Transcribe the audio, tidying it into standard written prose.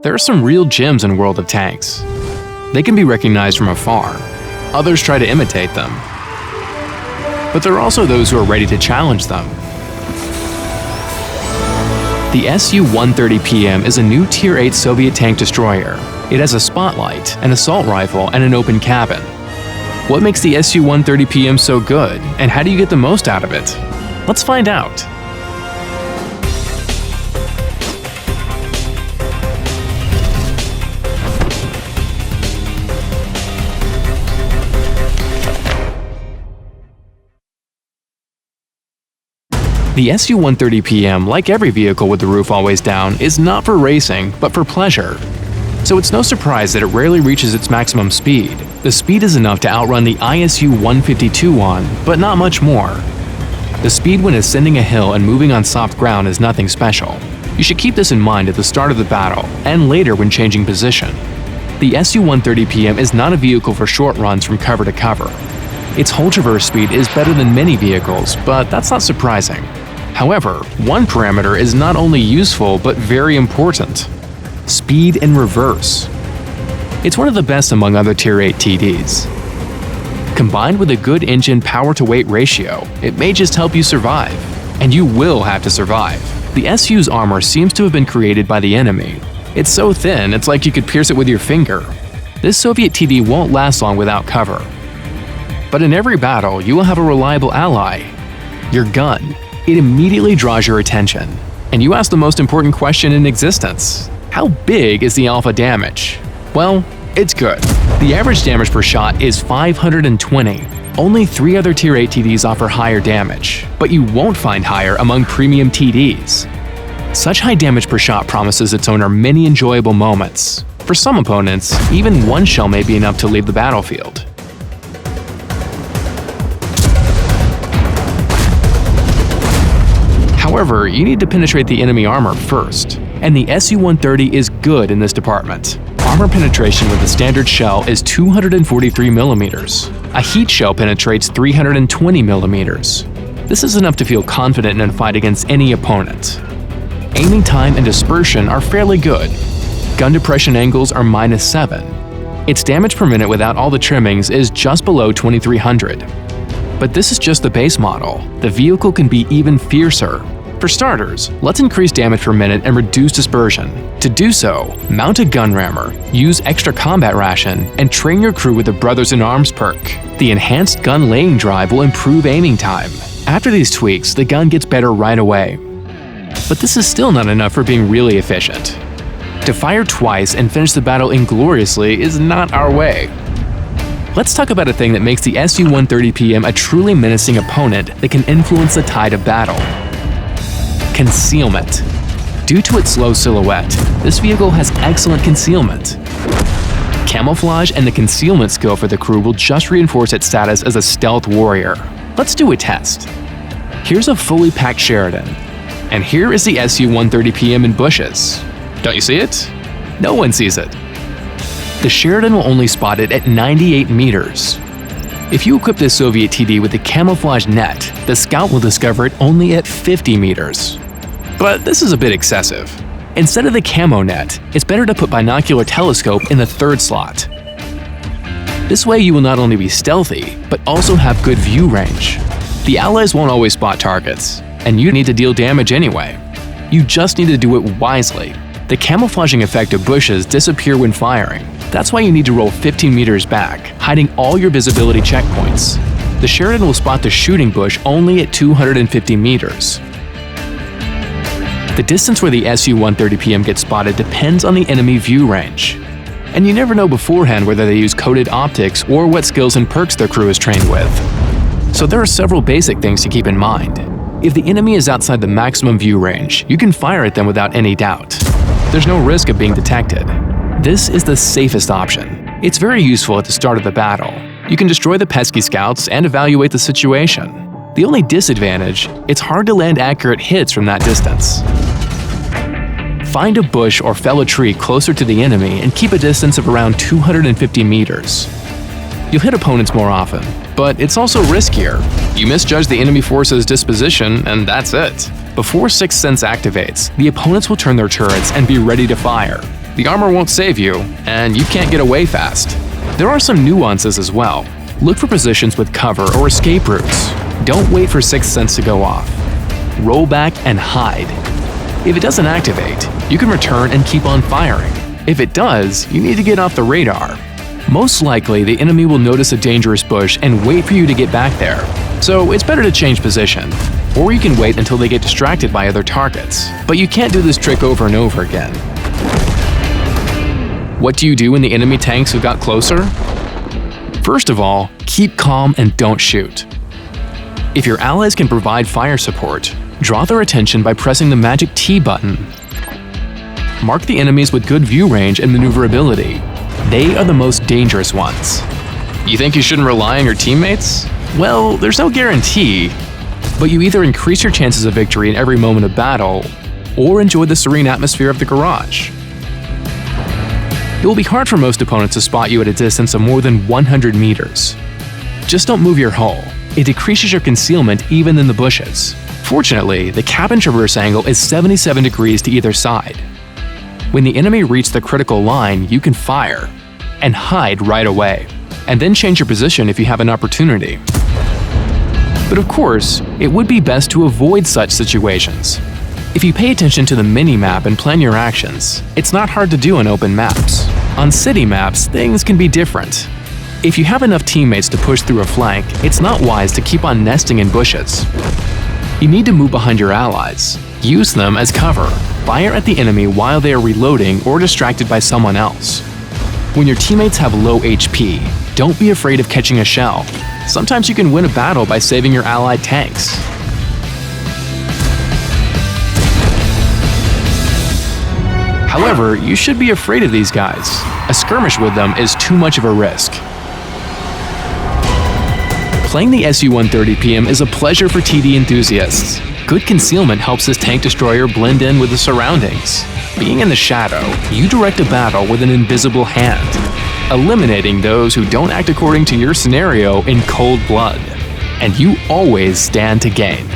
There are some real gems in World of Tanks. They can be recognized from afar. Others try to imitate them. But there are also those who are ready to challenge them. The SU-130PM is a new Tier 8 Soviet tank destroyer. It has a spotlight, an assault rifle, and an open cabin. What makes the SU-130PM so good, and how do you get the most out of it? Let's find out. The SU-130PM, like every vehicle with the roof always down, is not for racing, but for pleasure. So it's no surprise that it rarely reaches its maximum speed. The speed is enough to outrun the ISU-152, but not much more. The speed when ascending a hill and moving on soft ground is nothing special. You should keep this in mind at the start of the battle, and later when changing position. The SU-130PM is not a vehicle for short runs from cover to cover. Its whole traverse speed is better than many vehicles, but that's not surprising. However, one parameter is not only useful but very important: speed in reverse. It's one of the best among other Tier 8 TDs. Combined with a good engine power-to-weight ratio, it may just help you survive. And you will have to survive. The SU's armor seems to have been created by the enemy. It's so thin, it's like you could pierce it with your finger. This Soviet TD won't last long without cover. But in every battle, you will have a reliable ally: your gun. It immediately draws your attention. And you ask the most important question in existence: how big is the alpha damage? Well, it's good. The average damage per shot is 520. Only 3 other Tier 8 TDs offer higher damage, but you won't find higher among premium TDs. Such high damage per shot promises its owner many enjoyable moments. For some opponents, even one shell may be enough to leave the battlefield. However, you need to penetrate the enemy armor first, and the SU-130 is good in this department. Armor penetration with the standard shell is 243mm. A heat shell penetrates 320mm. This is enough to feel confident in a fight against any opponent. Aiming time and dispersion are fairly good. Gun depression angles are -7. Its damage per minute without all the trimmings is just below 2300. But this is just the base model. The vehicle can be even fiercer. For starters, let's increase damage per minute and reduce dispersion. To do so, mount a gun rammer, use extra combat ration, and train your crew with the Brothers in Arms perk. The enhanced gun laying drive will improve aiming time. After these tweaks, the gun gets better right away. But this is still not enough for being really efficient. To fire twice and finish the battle ingloriously is not our way. Let's talk about a thing that makes the SU-130PM a truly menacing opponent that can influence the tide of battle: concealment. Due to its low silhouette, this vehicle has excellent concealment. Camouflage and the concealment skill for the crew will just reinforce its status as a stealth warrior. Let's do a test. Here's a fully packed Sheridan, and here is the SU-130PM in bushes. Don't you see it? No one sees it. The Sheridan will only spot it at 98 meters. If you equip this Soviet TD with the camouflage net, the Scout will discover it only at 50 meters. But this is a bit excessive. Instead of the camo net, it's better to put binocular telescope in the 3rd slot. This way you will not only be stealthy, but also have good view range. The allies won't always spot targets, and you need to deal damage anyway. You just need to do it wisely. The camouflaging effect of bushes disappear when firing. That's why you need to roll 15 meters back, hiding all your visibility checkpoints. The Sheridan will spot the shooting bush only at 250 meters. The distance where the SU-130PM gets spotted depends on the enemy view range. And you never know beforehand whether they use coded optics or what skills and perks their crew is trained with. So there are several basic things to keep in mind. If the enemy is outside the maximum view range, you can fire at them without any doubt. There's no risk of being detected. This is the safest option. It's very useful at the start of the battle. You can destroy the pesky scouts and evaluate the situation. The only disadvantage, it's hard to land accurate hits from that distance. Find a bush or fell a tree closer to the enemy and keep a distance of around 250 meters. You'll hit opponents more often, but it's also riskier. You misjudge the enemy force's disposition, and that's it. Before Sixth Sense activates, the opponents will turn their turrets and be ready to fire. the armor won't save you, and you can't get away fast. There are some nuances as well. Look for positions with cover or escape routes. Don't wait for Sixth Sense to go off. Roll back and hide. If it doesn't activate, you can return and keep on firing. If it does, you need to get off the radar. Most likely, the enemy will notice a dangerous bush and wait for you to get back there. So it's better to change position. Or you can wait until they get distracted by other targets. But you can't do this trick over and over again. What do you do when the enemy tanks have got closer? First of all, keep calm and don't shoot. If your allies can provide fire support, draw their attention by pressing the magic T button. Mark the enemies with good view range and maneuverability. They are the most dangerous ones. You think you shouldn't rely on your teammates? Well, there's no guarantee, but you either increase your chances of victory in every moment of battle, or enjoy the serene atmosphere of the garage. It will be hard for most opponents to spot you at a distance of more than 100 meters. Just don't move your hull. It decreases your concealment even in the bushes. Fortunately, the cabin traverse angle is 77 degrees to either side. When the enemy reaches the critical line, you can fire and hide right away, and then change your position if you have an opportunity. But of course, it would be best to avoid such situations. If you pay attention to the mini-map and plan your actions, it's not hard to do on open maps. On city maps, things can be different. If you have enough teammates to push through a flank, it's not wise to keep on nesting in bushes. You need to move behind your allies. Use them as cover. Fire at the enemy while they are reloading or distracted by someone else. When your teammates have low HP, don't be afraid of catching a shell. Sometimes you can win a battle by saving your allied tanks. However, you should be afraid of these guys. A skirmish with them is too much of a risk. Playing the SU-130PM is a pleasure for TD enthusiasts. Good concealment helps this tank destroyer blend in with the surroundings. Being in the shadow, you direct a battle with an invisible hand, eliminating those who don't act according to your scenario in cold blood. And you always stand to gain.